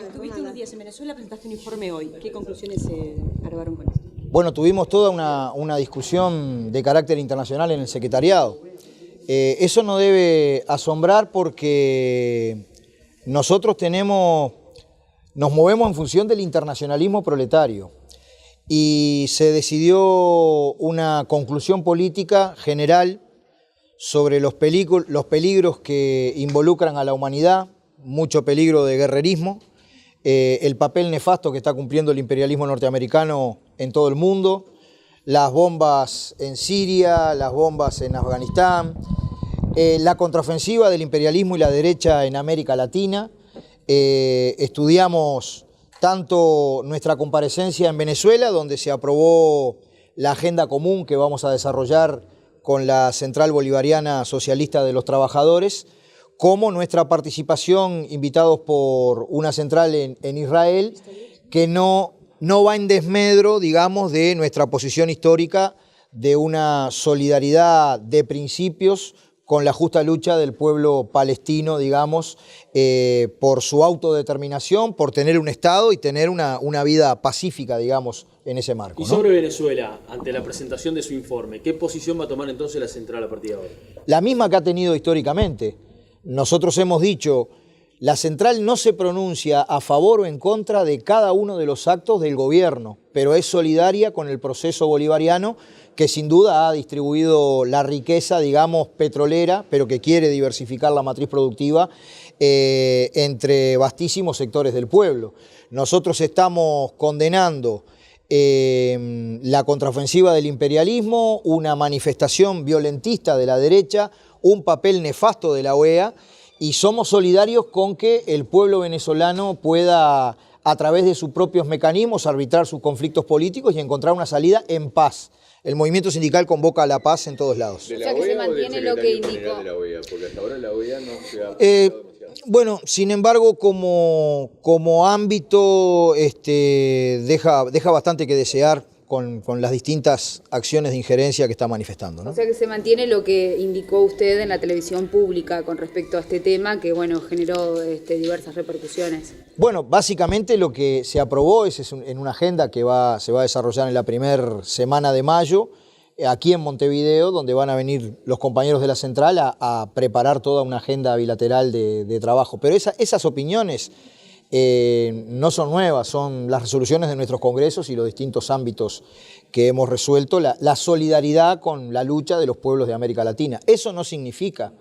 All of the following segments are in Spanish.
Estuviste unos días en Venezuela, presentaste un informe hoy. ¿Qué conclusiones se arribaron con esto? Bueno, tuvimos toda una discusión de carácter internacional en el secretariado. Eso no debe asombrar porque nosotros nos movemos en función del internacionalismo proletario y se decidió una conclusión política general sobre los peligros que involucran a la humanidad, mucho peligro de guerrerismo, el papel nefasto que está cumpliendo el imperialismo norteamericano en todo el mundo, las bombas en Siria, las bombas en Afganistán, la contraofensiva del imperialismo y la derecha en América Latina. Estudiamos tanto nuestra comparecencia en Venezuela, donde se aprobó la agenda común que vamos a desarrollar con la Central Bolivariana Socialista de los Trabajadores, como nuestra participación invitados por una central en Israel, que no va en desmedro, digamos, de nuestra posición histórica de una solidaridad de principios con la justa lucha del pueblo palestino, digamos, por su autodeterminación, por tener un Estado y tener una vida pacífica, digamos, en ese marco, ¿no? Y sobre Venezuela, ante la presentación de su informe, ¿qué posición va a tomar entonces la central a partir de ahora? La misma que ha tenido históricamente. Nosotros hemos dicho, la central no se pronuncia a favor o en contra de cada uno de los actos del gobierno, pero es solidaria con el proceso bolivariano que sin duda ha distribuido la riqueza, digamos, petrolera, pero que quiere diversificar la matriz productiva entre vastísimos sectores del pueblo. Nosotros estamos condenando la contraofensiva del imperialismo, una manifestación violentista de la derecha, un papel nefasto de la OEA, y somos solidarios con que el pueblo venezolano pueda, a través de sus propios mecanismos, arbitrar sus conflictos políticos y encontrar una salida en paz. El movimiento sindical convoca a la paz en todos lados. ¿De la OEA que se mantiene lo que indicó? De la OEA, porque hasta ahora la OEA no se ha... Bueno, sin embargo, como ámbito deja bastante que desear con las distintas acciones de injerencia que está manifestando, ¿no? O sea que se mantiene lo que indicó usted en la televisión pública con respecto a este tema, que bueno, generó diversas repercusiones. Bueno, básicamente lo que se aprobó es en una agenda que se va a desarrollar en la primera semana de mayo, aquí en Montevideo, donde van a venir los compañeros de la central a preparar toda una agenda bilateral de trabajo. Pero esas opiniones no son nuevas, son las resoluciones de nuestros congresos y los distintos ámbitos que hemos resuelto, la solidaridad con la lucha de los pueblos de América Latina. Eso no significa,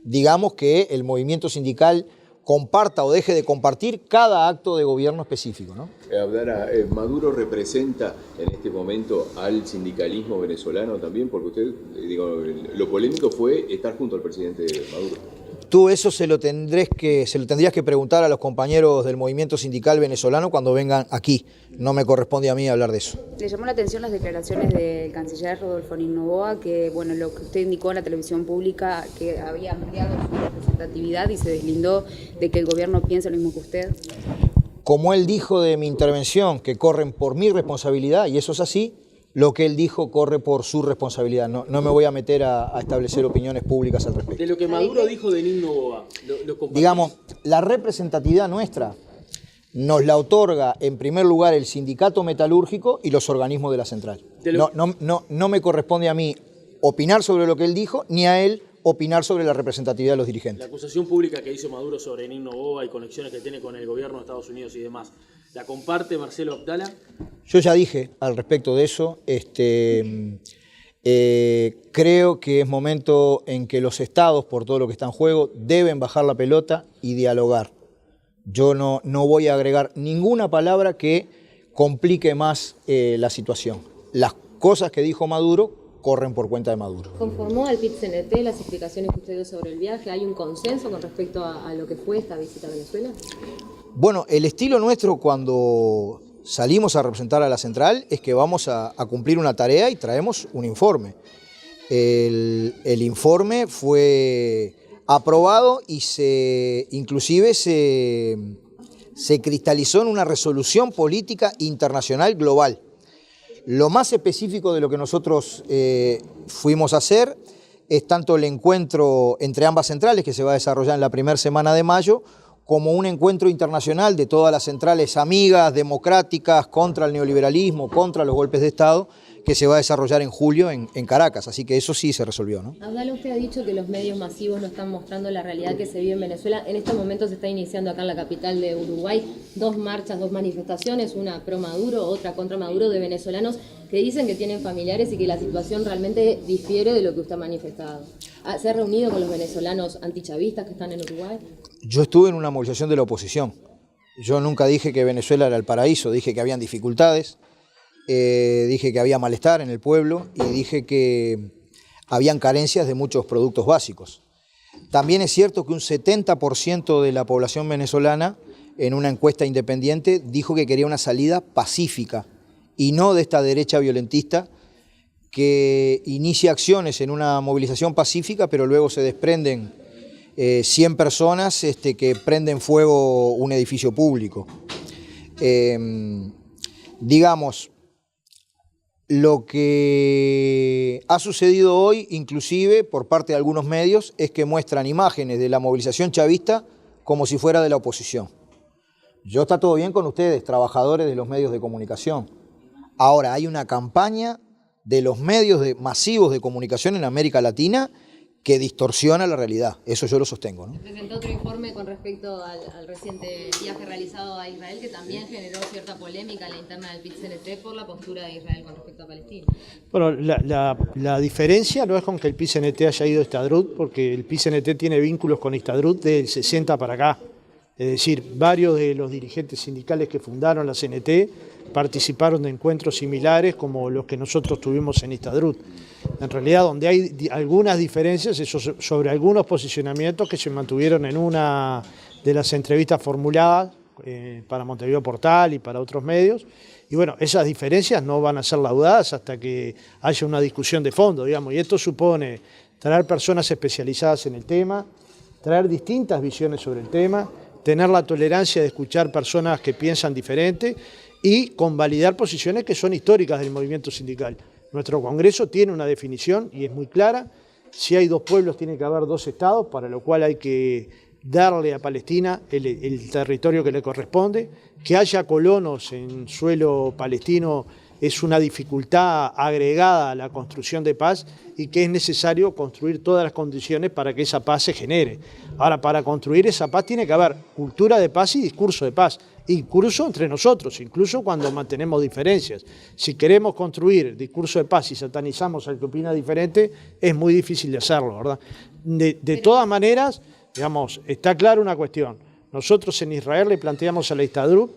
digamos, que el movimiento sindical comparta o deje de compartir cada acto de gobierno específico, ¿no? Abdala, ¿Maduro representa en este momento al sindicalismo venezolano también? Porque usted, lo polémico fue estar junto al presidente Maduro. Tú eso se lo tendrías que preguntar a los compañeros del movimiento sindical venezolano cuando vengan aquí. No me corresponde a mí hablar de eso. Le llamó la atención las declaraciones del canciller Rodolfo Noboa, que bueno, lo que usted indicó en la televisión pública, que había ampliado su representatividad y se deslindó de que el gobierno piense lo mismo que usted. Como él dijo de mi intervención, que corren por mi responsabilidad, y eso es así, lo que él dijo corre por su responsabilidad. No me voy a meter a establecer opiniones públicas al respecto. De lo que Maduro dijo de Nino Noboa, digamos, la representatividad nuestra nos la otorga en primer lugar el sindicato metalúrgico y los organismos de la central. No me corresponde a mí opinar sobre lo que él dijo, ni a él opinar sobre la representatividad de los dirigentes. La acusación pública que hizo Maduro sobre Nino Noboa y conexiones que tiene con el gobierno de Estados Unidos y demás, ¿la comparte Marcelo Abdala? Yo ya dije al respecto de eso, creo que es momento en que los estados, por todo lo que está en juego, deben bajar la pelota y dialogar. Yo no voy a agregar ninguna palabra que complique más la situación. Las cosas que dijo Maduro corren por cuenta de Maduro. ¿Conformó al PIT-CNT las explicaciones que usted dio sobre el viaje? ¿Hay un consenso con respecto a lo que fue esta visita a Venezuela? Bueno, el estilo nuestro cuando salimos a representar a la central es que vamos a cumplir una tarea y traemos un informe. El informe fue aprobado y inclusive se cristalizó en una resolución política internacional global. Lo más específico de lo que nosotros fuimos a hacer es tanto el encuentro entre ambas centrales que se va a desarrollar en la primera semana de mayo, como un encuentro internacional de todas las centrales amigas, democráticas, contra el neoliberalismo, contra los golpes de Estado, que se va a desarrollar en julio en Caracas. Así que eso sí se resolvió, ¿no? Abdala, usted ha dicho que los medios masivos no están mostrando la realidad que se vive en Venezuela. En estos momentos se está iniciando acá en la capital de Uruguay 2 marchas, 2 manifestaciones, una pro Maduro, otra contra Maduro, de venezolanos que dicen que tienen familiares y que la situación realmente difiere de lo que usted ha manifestado. ¿Se ha reunido con los venezolanos antichavistas que están en Uruguay? Yo estuve en una movilización de la oposición. Yo nunca dije que Venezuela era el paraíso, dije que habían dificultades, dije que había malestar en el pueblo y dije que habían carencias de muchos productos básicos. También es cierto que un 70% de la población venezolana, en una encuesta independiente, dijo que quería una salida pacífica y no de esta derecha violentista que inicia acciones en una movilización pacífica, pero luego se desprenden 100 personas que prenden fuego un edificio público. Digamos, lo que ha sucedido hoy, inclusive por parte de algunos medios, es que muestran imágenes de la movilización chavista como si fuera de la oposición. Está todo bien con ustedes, trabajadores de los medios de comunicación. Ahora, hay una campaña de los medios masivos de comunicación en América Latina que distorsiona la realidad. Eso yo lo sostengo, ¿no? Se presentó otro informe con respecto al reciente viaje realizado a Israel, que también generó cierta polémica en la interna del PIT-CNT por la postura de Israel con respecto a Palestina. Bueno, la diferencia no es con que el PIT-CNT haya ido a Histadrut, porque el PIT-CNT tiene vínculos con Histadrut del 60 para acá. Es decir, varios de los dirigentes sindicales que fundaron la CNT participaron de encuentros similares como los que nosotros tuvimos en Histadrut. En realidad, donde hay algunas diferencias es sobre algunos posicionamientos que se mantuvieron en una de las entrevistas formuladas para Montevideo Portal y para otros medios. Y bueno, esas diferencias no van a ser laudadas hasta que haya una discusión de fondo, digamos. Y esto supone traer personas especializadas en el tema, traer distintas visiones sobre el tema, tener la tolerancia de escuchar personas que piensan diferente y convalidar posiciones que son históricas del movimiento sindical. Nuestro Congreso tiene una definición y es muy clara. Si hay 2 pueblos, tiene que haber 2 estados, para lo cual hay que darle a Palestina el territorio que le corresponde. Que haya colonos en suelo palestino es una dificultad agregada a la construcción de paz y que es necesario construir todas las condiciones para que esa paz se genere. Ahora, para construir esa paz tiene que haber cultura de paz y discurso de paz, incluso entre nosotros, incluso cuando mantenemos diferencias. Si queremos construir discurso de paz y satanizamos al que opina diferente, es muy difícil de hacerlo, ¿verdad? De todas maneras, digamos, está clara una cuestión. Nosotros en Israel le planteamos a la Histadrut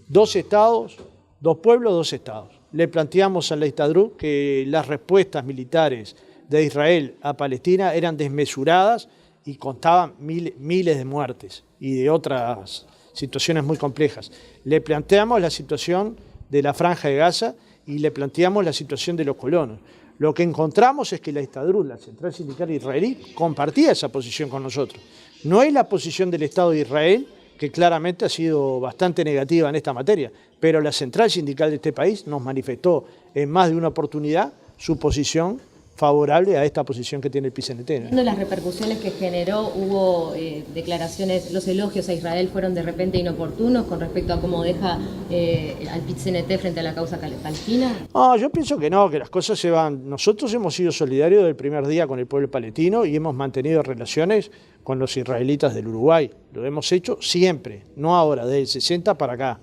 2 estados, 2 pueblos, 2 estados. Le planteamos a la Histadrut que las respuestas militares de Israel a Palestina eran desmesuradas y contaban miles de muertes y de otras situaciones muy complejas. Le planteamos la situación de la Franja de Gaza y le planteamos la situación de los colonos. Lo que encontramos es que la Histadrut, la Central Sindical Israelí, compartía esa posición con nosotros. No es la posición del Estado de Israel, que claramente ha sido bastante negativa en esta materia, pero la Central Sindical de este país nos manifestó en más de una oportunidad su posición favorable a esta posición que tiene el PIT-CNT, ¿no? Viendo las repercusiones que generó, hubo declaraciones, los elogios a Israel fueron de repente inoportunos con respecto a cómo deja al PIT-CNT frente a la causa palestina. No, yo pienso que no, que las cosas se van. Nosotros hemos sido solidarios del primer día con el pueblo palestino y hemos mantenido relaciones con los israelitas del Uruguay. Lo hemos hecho siempre, no ahora, desde el 60 para acá.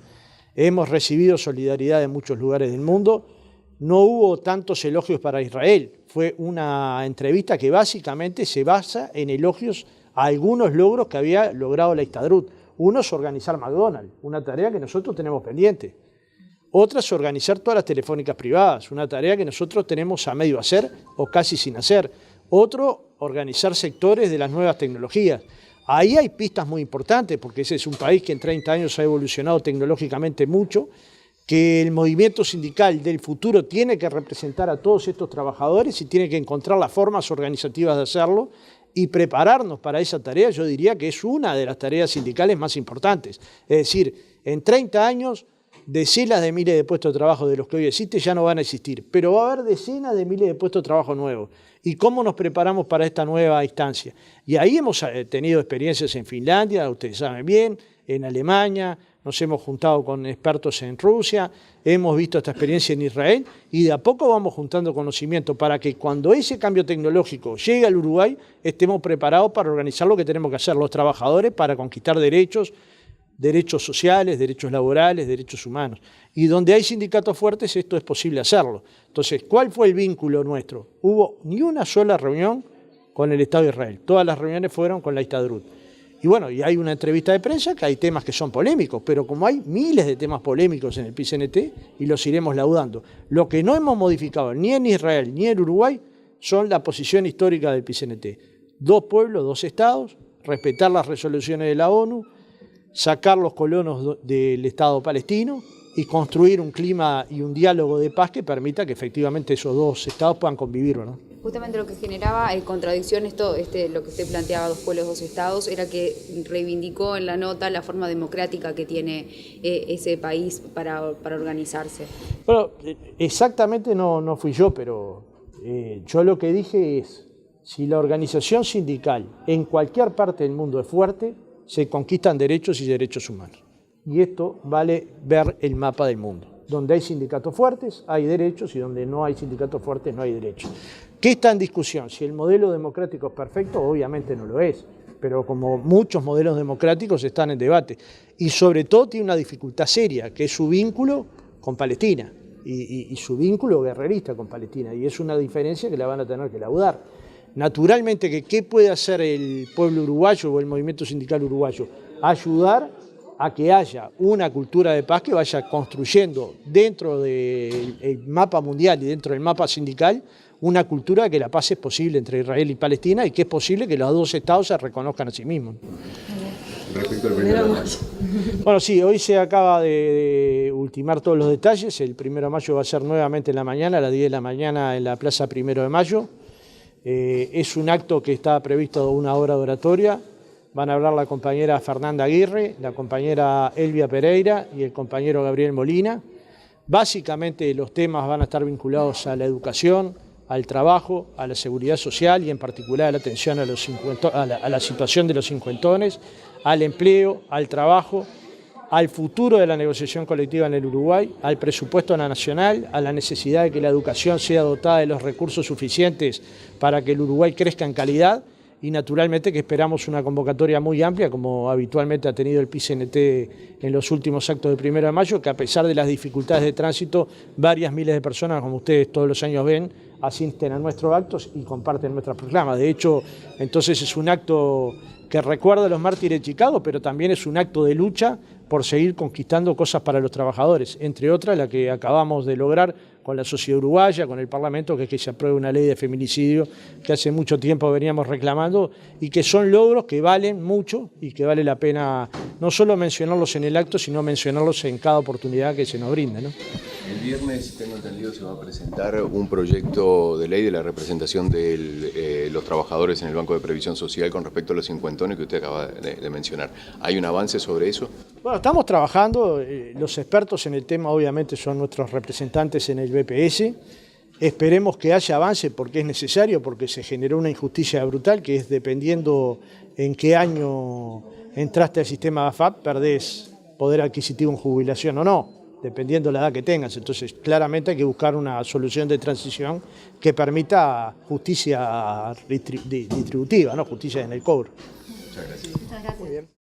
Hemos recibido solidaridad de muchos lugares del mundo. No hubo tantos elogios para Israel. Fue una entrevista que básicamente se basa en elogios a algunos logros que había logrado la Histadrut. Uno es organizar McDonald's, una tarea que nosotros tenemos pendiente. Otra es organizar todas las telefónicas privadas, una tarea que nosotros tenemos a medio hacer o casi sin hacer. Otro, organizar sectores de las nuevas tecnologías. Ahí hay pistas muy importantes, porque ese es un país que en 30 años ha evolucionado tecnológicamente mucho, que el movimiento sindical del futuro tiene que representar a todos estos trabajadores y tiene que encontrar las formas organizativas de hacerlo y prepararnos para esa tarea. Yo diría que es una de las tareas sindicales más importantes. Es decir, en 30 años decenas de miles de puestos de trabajo de los que hoy existen ya no van a existir, pero va a haber decenas de miles de puestos de trabajo nuevos. ¿Y cómo nos preparamos para esta nueva instancia? Y ahí hemos tenido experiencias en Finlandia, ustedes saben bien, en Alemania, nos hemos juntado con expertos en Rusia, hemos visto esta experiencia en Israel y de a poco vamos juntando conocimiento para que cuando ese cambio tecnológico llegue al Uruguay estemos preparados para organizar lo que tenemos que hacer los trabajadores para conquistar derechos sociales, derechos laborales, derechos humanos. Y donde hay sindicatos fuertes esto es posible hacerlo. Entonces, ¿cuál fue el vínculo nuestro? Hubo ni una sola reunión con el Estado de Israel. Todas las reuniones fueron con la Histadrut. Y bueno, y hay una entrevista de prensa que hay temas que son polémicos, pero como hay miles de temas polémicos en el PIT-CNT y los iremos laudando. Lo que no hemos modificado ni en Israel ni en Uruguay son la posición histórica del PIT-CNT. 2 pueblos, 2 estados, respetar las resoluciones de la ONU, sacar los colonos del Estado palestino y construir un clima y un diálogo de paz que permita que efectivamente esos 2 estados puedan convivir, ¿no? Justamente lo que generaba contradicción, lo que usted planteaba, 2 pueblos, 2 estados, era que reivindicó en la nota la forma democrática que tiene ese país para organizarse. Bueno, exactamente no fui yo, pero yo lo que dije es, si la organización sindical en cualquier parte del mundo es fuerte, se conquistan derechos y derechos humanos. Y esto vale ver el mapa del mundo. Donde hay sindicatos fuertes hay derechos y donde no hay sindicatos fuertes no hay derechos. ¿Qué está en discusión? Si el modelo democrático es perfecto, obviamente no lo es, pero como muchos modelos democráticos están en debate. Y sobre todo tiene una dificultad seria, que es su vínculo con Palestina y su vínculo guerrerista con Palestina. Y es una diferencia que la van a tener que laudar. Naturalmente, ¿qué puede hacer el pueblo uruguayo o el movimiento sindical uruguayo? Ayudar a que haya una cultura de paz que vaya construyendo dentro del mapa mundial y dentro del mapa sindical una cultura de que la paz es posible entre Israel y Palestina y que es posible que los 2 estados se reconozcan a sí mismos. Respecto al 1 de mayo. Bueno, sí, hoy se acaba de ultimar todos los detalles. El 1 de mayo va a ser nuevamente en la mañana, a las 10 de la mañana en la Plaza 1 de Mayo. Es un acto que está previsto una hora de oratoria. Van a hablar la compañera Fernanda Aguirre, la compañera Elvia Pereira y el compañero Gabriel Molina. Básicamente los temas van a estar vinculados a la educación, al trabajo, a la seguridad social y en particular a la atención a la situación de los cincuentones, al empleo, al trabajo, al futuro de la negociación colectiva en el Uruguay, al presupuesto nacional, a la necesidad de que la educación sea dotada de los recursos suficientes para que el Uruguay crezca en calidad y naturalmente que esperamos una convocatoria muy amplia como habitualmente ha tenido el PIT-CNT en los últimos actos del 1 de mayo, que a pesar de las dificultades de tránsito, varias miles de personas, como ustedes todos los años ven, asisten a nuestros actos y comparten nuestras proclamas. De hecho, entonces es un acto que recuerda a los mártires de Chicago, pero también es un acto de lucha por seguir conquistando cosas para los trabajadores, entre otras la que acabamos de lograr con la sociedad uruguaya, con el Parlamento, que es que se apruebe una ley de feminicidio que hace mucho tiempo veníamos reclamando y que son logros que valen mucho y que vale la pena no solo mencionarlos en el acto, sino mencionarlos en cada oportunidad que se nos brinda, ¿no? El viernes, tengo entendido, se va a presentar un proyecto de ley de la representación de los trabajadores en el Banco de Previsión Social con respecto a los cincuentones que usted acaba de mencionar. ¿Hay un avance sobre eso? Bueno, estamos trabajando, los expertos en el tema obviamente son nuestros representantes en el BPS, esperemos que haya avance porque es necesario, porque se generó una injusticia brutal que es dependiendo en qué año entraste al sistema AFAP, perdés poder adquisitivo en jubilación o no, dependiendo de la edad que tengas. Entonces claramente hay que buscar una solución de transición que permita justicia distributiva, ¿no? Justicia en el cobro. Muchas gracias. Muchas gracias.